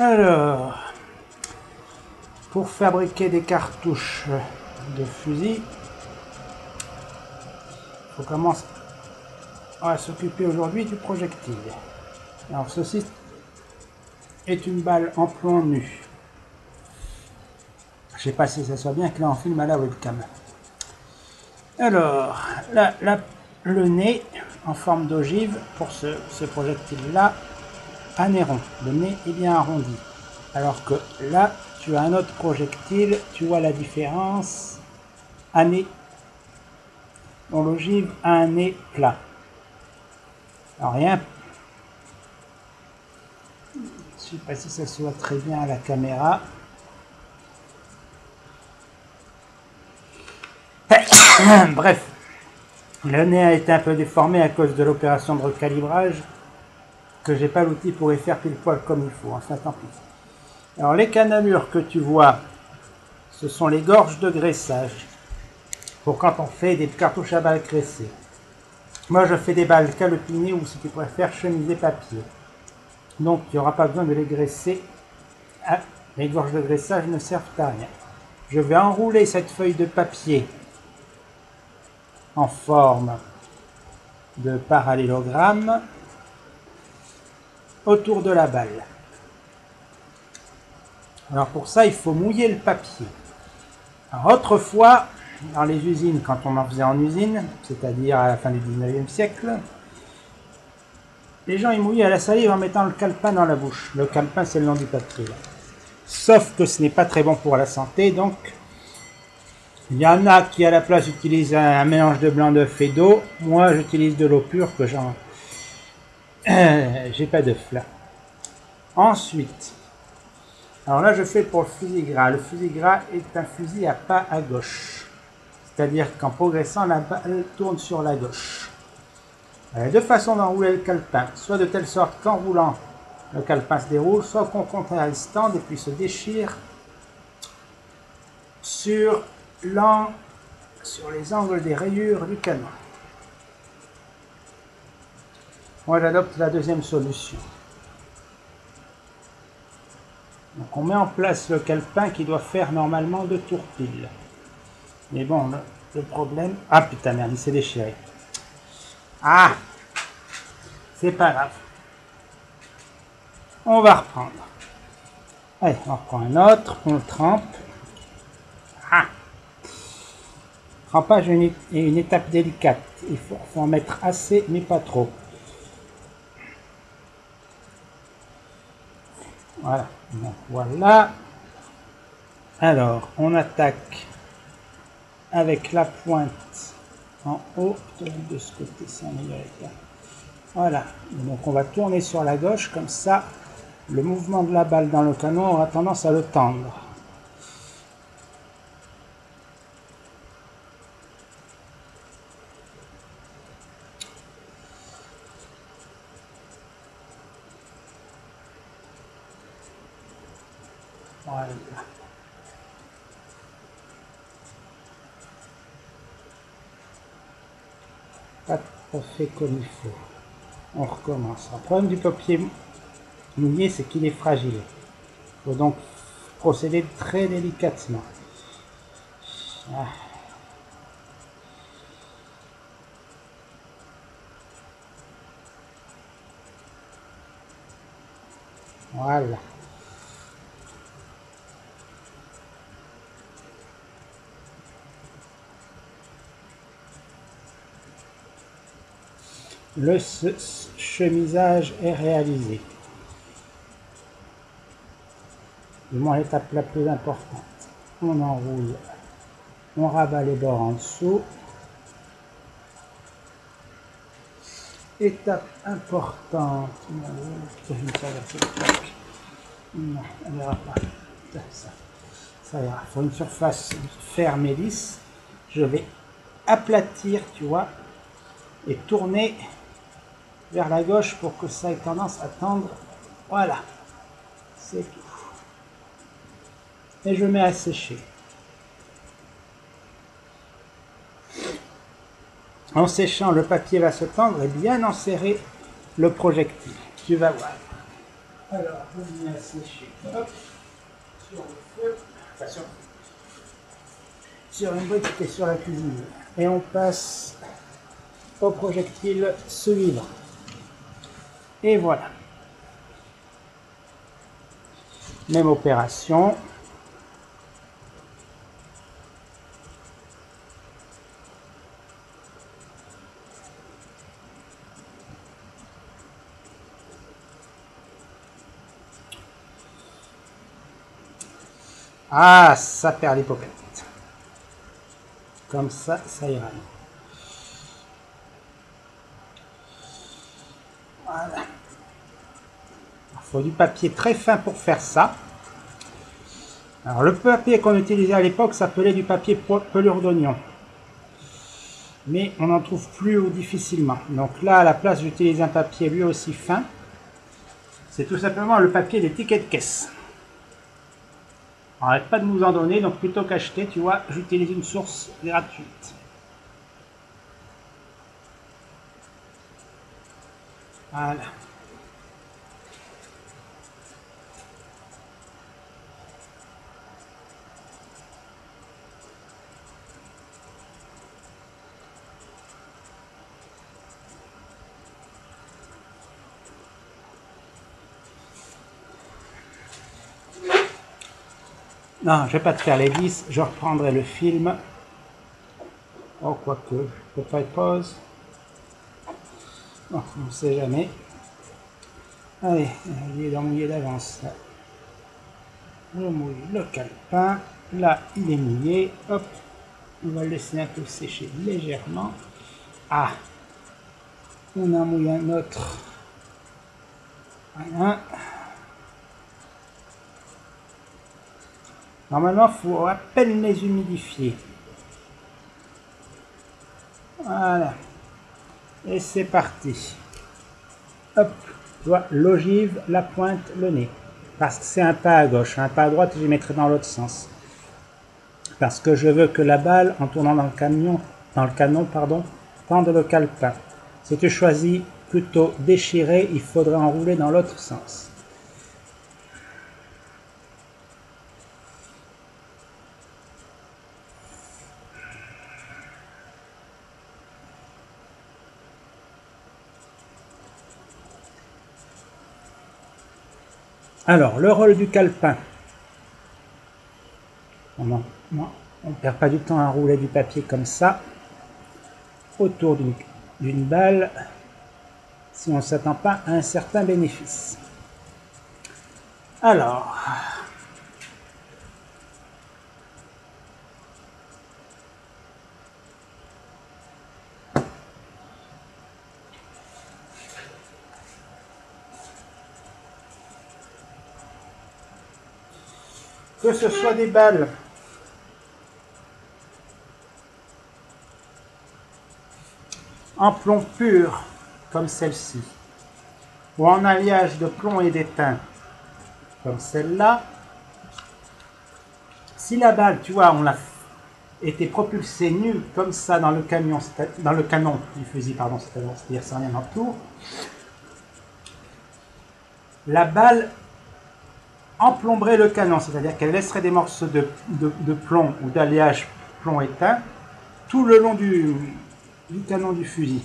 Alors, pour fabriquer des cartouches de fusil, on commence à s'occuper aujourd'hui du projectile. Alors ceci est une balle en plomb nu. Je sais pas si ça soit bien que là on filme à la webcam. Alors, là, le nez en forme d'ogive pour ce projectile-là, un nez rond. Le nez est bien arrondi. Alors que là, tu as un autre projectile, tu vois la différence. Un nez, dont l'ogive a un nez plat. Alors rien. Je ne sais pas si ça se voit très bien à la caméra. Bref, le nez a été un peu déformé à cause de l'opération de recalibrage, que j'ai pas l'outil pour y faire pile poil comme il faut, enfin tant pis. Alors les cannelures que tu vois, ce sont les gorges de graissage, pour quand on fait des cartouches à balles graissées. Moi je fais des balles calopinées ou si tu préfères chemiser papier. Donc il n'y aura pas besoin de les graisser. Ah, les gorges de graissage ne servent à rien. Je vais enrouler cette feuille de papier en forme de parallélogramme autour de la balle. Alors pour ça, il faut mouiller le papier. Alors autrefois, dans les usines, quand on en faisait en usine, c'est-à-dire à la fin du 19e siècle, les gens ils mouillaient à la salive en mettant le calepin dans la bouche. Le calepin, c'est le nom du papier. Sauf que ce n'est pas très bon pour la santé, donc il y en a qui à la place utilisent un mélange de blanc d'œuf et d'eau. Moi, j'utilise de l'eau pure que j'en... j'ai pas d'œuf là. Ensuite, alors là, je fais pour le fusil gras. Le fusil gras est un fusil à pas à gauche. C'est-à-dire qu'en progressant, la balle tourne sur la gauche. Il y a deux façons d'enrouler le calepin. Soit de telle sorte qu'en roulant, le calepin se déroule, soit qu'on contraire le stand et puis se déchire sur les angles des rayures du canon. Moi, j'adopte la deuxième solution. Donc, on met en place le calepin qui doit faire normalement 2 tours pile. Mais bon, le problème... Ah putain, merde, il s'est déchiré. Ah! C'est pas grave. On va reprendre. Allez, on reprend un autre, on le trempe. Ah! Trempage est une étape délicate. Il faut en mettre assez, mais pas trop. Voilà. Donc voilà. Alors, on attaque avec la pointe en haut. De ce côté, c'est un meilleur état. Voilà. Donc on va tourner sur la gauche, comme ça, le mouvement de la balle dans le canon aura tendance à le tendre. Voilà. Pas tout à fait comme il faut. On recommence. Le problème du papier mouillé, c'est qu'il est fragile. Il faut donc procéder très délicatement. Ah. Voilà. Le chemisage est réalisé. Du moins l'étape la plus importante. On enroule, on rabat les bords en dessous. Étape importante. Non, elle n'ira pas. Ça ira. Il faut une surface ferme et lisse. Je vais aplatir, tu vois, et tourner vers la gauche pour que ça ait tendance à tendre. Voilà, c'est tout. Et je mets à sécher. En séchant, le papier va se tendre et bien enserrer le projectile. Tu vas voir. Alors, on met à sécher. Hop, sur le feu. Enfin, sur une brique qui est sur la cuisine. Et on passe au projectile suivant. Et voilà. Même opération. Ah, ça perd l'hypopète. Comme ça, ça ira. Voilà. Il faut du papier très fin pour faire ça. Alors le papier qu'on utilisait à l'époque s'appelait du papier pelure d'oignon. Mais on n'en trouve plus ou difficilement. Donc là, à la place, j'utilise un papier lui aussi fin. C'est tout simplement le papier des tickets de caisse. On n'arrête pas de nous en donner, donc plutôt qu'acheter, tu vois, j'utilise une source gratuite. Voilà. Non, je vais pas te faire les vis, je reprendrai le film. Oh, quoique, je peux pas être pause. Bon, on ne sait jamais. Allez, il est mouillé d'avance. Je mouille le calepin. Là, il est mouillé. Hop, on va le laisser un peu sécher légèrement. Ah, on en mouille un autre. Voilà. Normalement, il faut à peine les humidifier. Voilà. Et c'est parti. Hop, tu vois, l'ogive, la pointe, le nez. Parce que c'est un pas à gauche. Un pas à droite, je les mettrai dans l'autre sens. Parce que je veux que la balle, en tournant dans le canon, tende le calepin. Si tu choisis plutôt déchirer, il faudrait enrouler dans l'autre sens. Alors, le rôle du calepin. On ne perd pas du temps à rouler du papier comme ça, autour d'une balle, si on ne s'attend pas à un certain bénéfice. Alors, que ce soit des balles en plomb pur, comme celle-ci, ou en alliage de plomb et d'étain, comme celle-là, si la balle, tu vois, on l'a été propulsée nue, comme ça, dans le canon du fusil, pardon, c'est-à-dire sans rien autour, la balle emplomberait le canon, c'est-à-dire qu'elle laisserait des morceaux de plomb ou d'alliage plomb-étain tout le long du canon du fusil,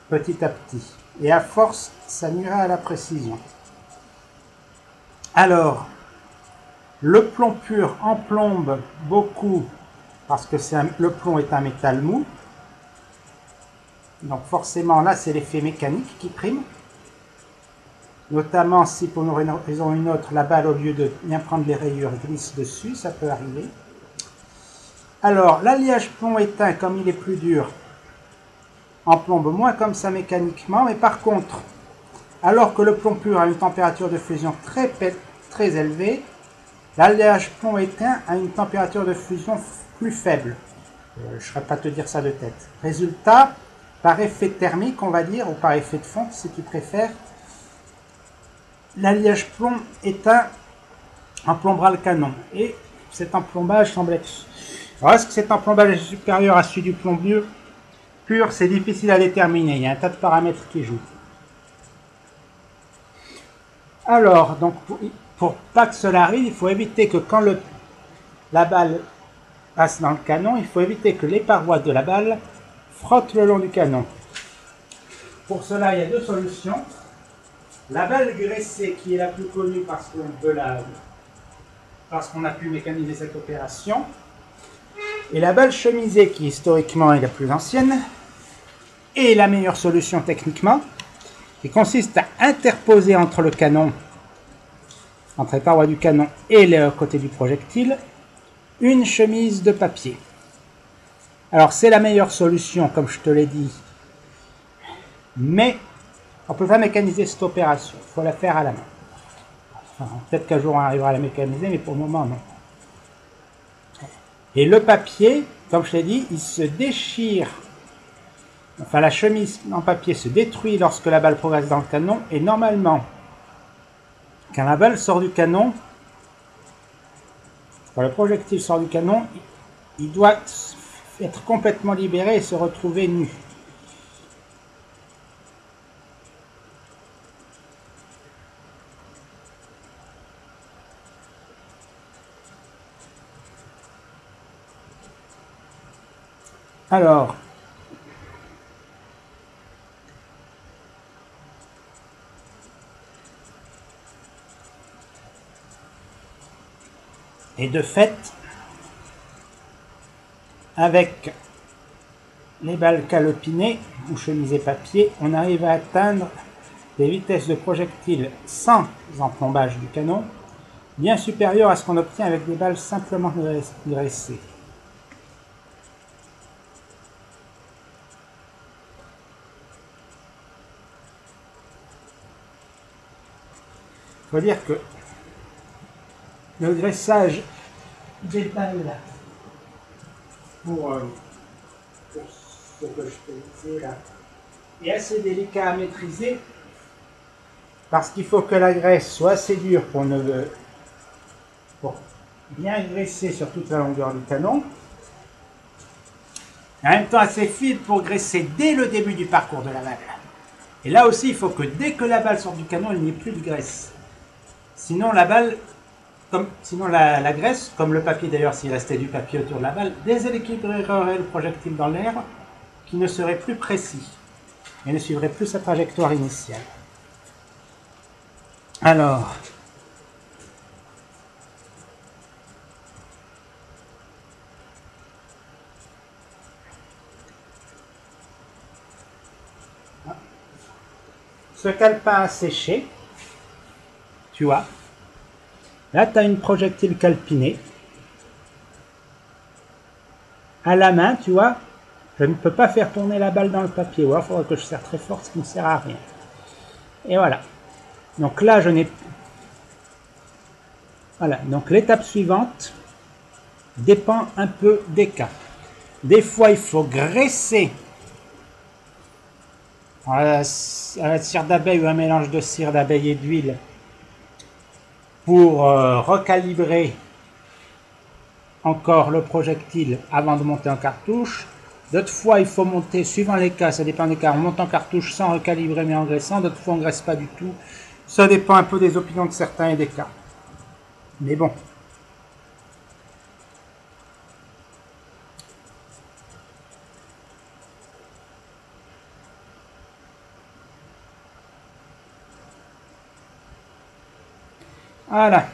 petit à petit. Et à force, ça nuirait à la précision. Alors, le plomb pur emplombe beaucoup parce que le plomb est un métal mou. Donc forcément, là, c'est l'effet mécanique qui prime. Notamment si pour une raison ou une autre, la balle, au lieu de bien prendre les rayures, glisse dessus, ça peut arriver. Alors, l'alliage plomb-étain, comme il est plus dur, emplombe moins comme ça mécaniquement, mais par contre, alors que le plomb pur a une température de fusion très élevée, l'alliage plomb-étain a une température de fusion plus faible. Je ne saurais pas te dire ça de tête. Résultat, par effet thermique, on va dire, ou par effet de fonte, si tu préfères, l'alliage plomb-étain emplombera le canon. Et cet emplombage semble être... Alors, est-ce que cet emplombage est supérieur à celui du plomb pur? C'est difficile à déterminer. Il y a un tas de paramètres qui jouent. Alors, donc, pour pas que cela arrive, il faut éviter que quand la balle passe dans le canon, il faut éviter que les parois de la balle frottent le long du canon. Pour cela, il y a deux solutions. La balle graissée, qui est la plus connue parce qu'on a pu mécaniser cette opération, et la balle chemisée, qui historiquement est la plus ancienne, et la meilleure solution techniquement, qui consiste à interposer entre le canon, entre les parois du canon et le côté du projectile, une chemise de papier. Alors c'est la meilleure solution, comme je te l'ai dit, mais on ne peut pas mécaniser cette opération, il faut la faire à la main. Enfin, peut-être qu'un jour on arrivera à la mécaniser, mais pour le moment non. Et le papier, comme je l'ai dit, il se déchire. Enfin, la chemise en papier se détruit lorsque la balle progresse dans le canon. Et normalement, quand la balle sort du canon, quand le projectile sort du canon, il doit être complètement libéré et se retrouver nu. Alors, et de fait, avec les balles calopinées ou chemisées papier, on arrive à atteindre des vitesses de projectiles sans emplombage du canon, bien supérieures à ce qu'on obtient avec des balles simplement graissées. Il faut dire que le graissage des balles pour ce que je te disais là est assez délicat à maîtriser parce qu'il faut que la graisse soit assez dure pour bien graisser sur toute la longueur du canon, et en même temps assez fine pour graisser dès le début du parcours de la balle. Et là aussi, il faut que dès que la balle sort du canon, il n'y ait plus de graisse. Sinon, la graisse, comme le papier d'ailleurs, s'il restait du papier autour de la balle, déséquilibrerait le projectile dans l'air, qui ne serait plus précis et ne suivrait plus sa trajectoire initiale. Alors, ce calepin a séché, tu vois. Là, tu as une projectile calpinée. À la main, tu vois, je ne peux pas faire tourner la balle dans le papier. Ou alors, il faudrait que je serre très fort, ce qui ne sert à rien. Et voilà. Donc là, je n'ai... Voilà. Donc l'étape suivante dépend un peu des cas. Des fois, il faut graisser à la cire d'abeille ou un mélange de cire d'abeille et d'huile pour recalibrer encore le projectile avant de monter en cartouche. D'autres fois, il faut monter, suivant les cas, ça dépend des cas, on monte en cartouche sans recalibrer mais en graissant, d'autres fois on ne graisse pas du tout. Ça dépend un peu des opinions de certains et des cas. Mais bon. Voilà.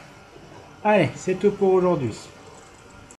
Allez, c'est tout pour aujourd'hui.